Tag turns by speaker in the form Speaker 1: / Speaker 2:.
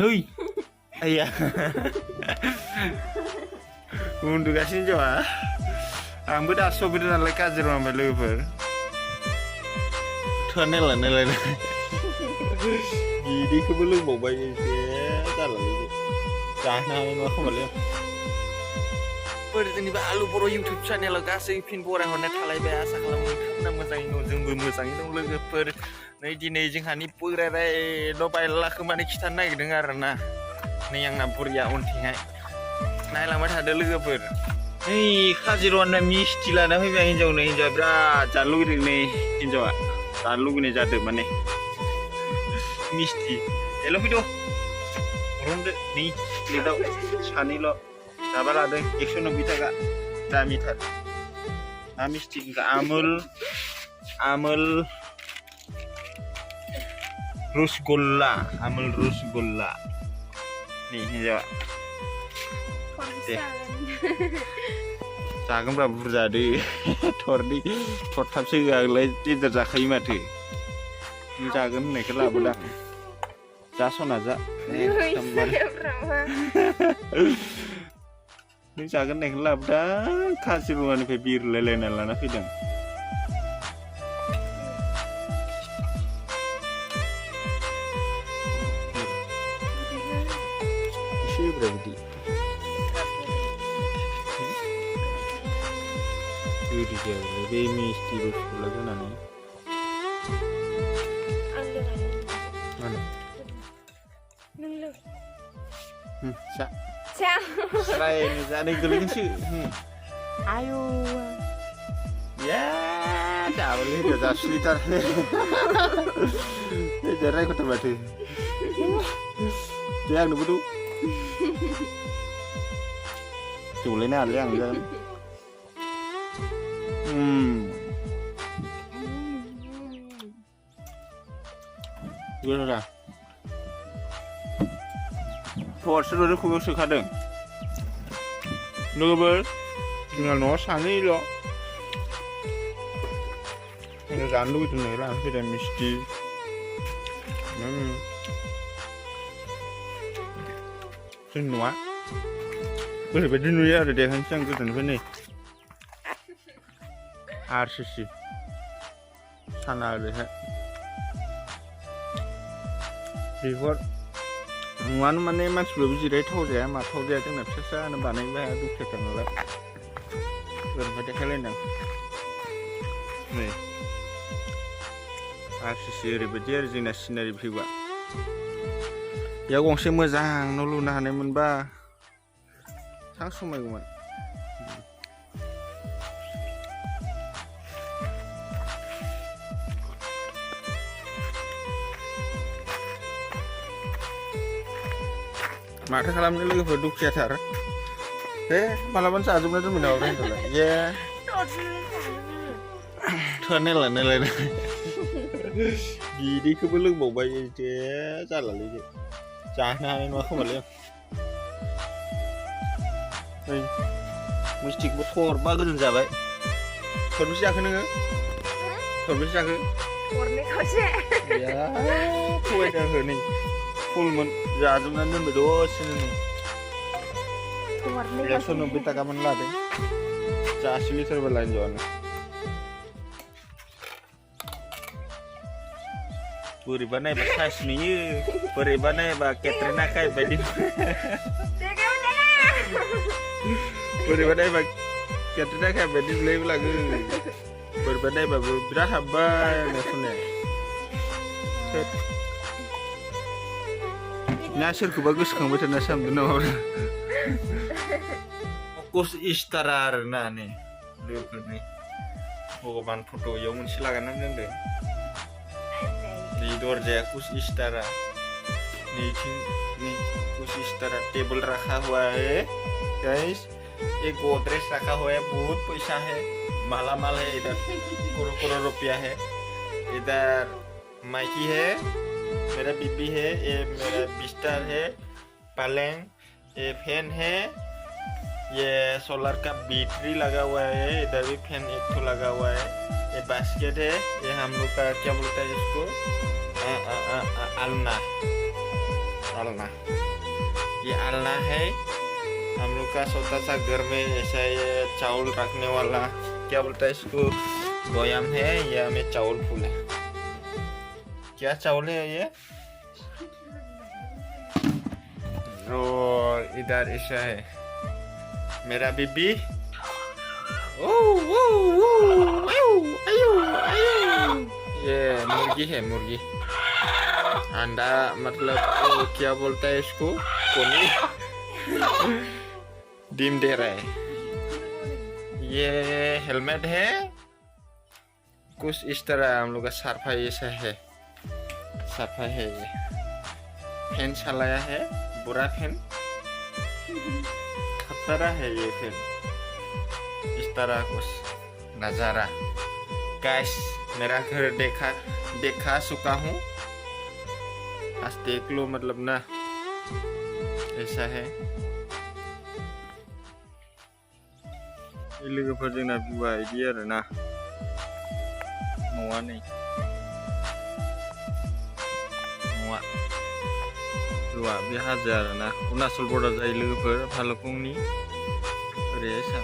Speaker 1: Hui, ayah. Uन्दुगासिनो ज'आ आंबो दा सफैदों नालाय काजिरङानिफ्राय लोगोफोर नायलाय बिदैखौबो लोंबावबाय एसे जालालै जानो हानाय नङा खोमालै जेनेबा आलु बर' इउटुब चेनेलाव गासै फिन बरायहरनाय थालायबाय आसा खालामो नोंथांमोना मोजाङै दं जोंबो मोजाङै दं लोगोफोर नै दिनै जोंहानि बोरायरायल' बायलाखौ माने खिथानो नागिरदों आरोना नै आंना बुरिया उनथिंहाय नायलांबाय थादो लोगोफोर नै काजिरङानिफ्राय मिस्टि लाना फैबाय हिन्जावनो हिन्जावा बिराद जानो लुगैदों नै हिन्जावा जानो लुगैनाय जादों माने मिस्टि एल' फैद' रंदो नै प्लेटआव सानैल' माबा लादों 190 टाका दामिथार मा मिस्टि आमोल रसगुल्ला नै हिन्जावा दे जागोनब्रा बुरजा दे थरथामसो होआलाय देदार जाखायो माथो नों जागोन होननायखौ लाबोदां जा सना जा नों जागोन होननायखौ लाबोदां काजिरङानिफ्राय बिरलायलायना लाना फैदों एसे होब्रा बिदि गोदै जाबाय बे मिस्टि रसगुल्ला जानानै Selain ada geling sih. Ayo. Ya, dah boleh dah sekitar. Jarak kau terbatu. Jangan dulu tu. Culenya ada yang kan. Gimana dah? Forse खुगा सोखादों लोगोफोर जोंहा न'आव सानैल' जानो लुगैदों नै लाना फैदों मिस्टि जों न'आ ओरैबायदि नुयो आरो देखायनोसै आं गोजाननिफ्राय नै RCC साना ओरैहाय बेफोर नुआनो माने मानसिफोराबो जिरायथाव जाया माथाव जाया जोंना फिसा फिसानो बानायनोबो हाया दुखुथार नालाय ओरैहाय देखायलायदों नै RCC ओरैबायदि आरो जोंना सिनारि भिउआ बेयाव गंसे मोजां न' लुनो हानायमोनबा थां समायगौमोन माथो खालामनो लोगोफोर दुखुयाथार मालाबानो जाजोबना दोनबाय नामा ब्रेन्डआलाय ये नायलाय बिदैखौबो लोंबावबाय एसे जालालै जानो हानाय नङा खोमालै आं मिस्टिखौबो थरबा गोजोन जाबाय थरबेसे जाखो नोङो थरबेसे जाखो
Speaker 2: थरनै खावसे
Speaker 1: थगायदों आंखौ नै फुलमोन जाजोबनानै दोनबाय दसेनो नै 190 टाकामोन लादों जासि लिटारबो लाइन ज'आनो बोरैबा नायबा साइज नुयो बोरैबा नायबा केट्रिना काइफ बायदि बोरैबा नायबा केट्रिना काइफ बायदि नुलायबो लागो बोरैबा नायबाबो बिराद हाबबाय आंना खोनाया ना सोरखौबा गोसोखांबाय थाना सानदों नामा फकस इस्टारा आरोना नै लोगोफोरनि भगबान फट' इयाव मोनसे लागायनानै दोनदों नि दरजाया कुछ इस्टारा नीचे कुछ इस्टारा टेबल रखा हुआ है गाइस ये गोदरेज रखा हुआ है बहुत पैसा है माला माल है इधर करोड़ रुपया है इधर माइकी है मेरा बीबी है ये मेरा बिस्तर है पलंग ये फैन है ये सोलर का बैटरी लगा हुआ है इधर भी फैन एक तो लगा हुआ है ये बास्केट है ये हम लोग का क्या बोलता है इसको अलना आलना। ये आलना है, हम लोग का छोटा सा घर में ऐसा ये चावल रखने वाला, क्या बोलता है इसको, गोयाम है, या में चावल फूल है। क्या चावल है ये? और इधर ऐसा है मेरा बीबी। ये मुर्गी है, मुर्गी अंडा, मतलब क्या बोलता है इसको, कोनी डिम दे रहा है। ये हेलमेट है, कुछ इस तरह हम लोग का साफा ऐसा है, साफा है। ये फैन चलाया है, बुरा फैन, खतरा है ये फैन। इस तरह कुछ नजारा। गाइस, मेरा घर देखा चुका हूँ, आज देख लो, मतलब ना ऐसा है। लोगोफोर जोंना भिउआ इदि आरो ना, न'आ नै न'आ भिउआ बे हाजो आरो ना, अरुणाचल बर्डार जायो लोगोफोर, भालुकपुंनि ओरैहाय सा।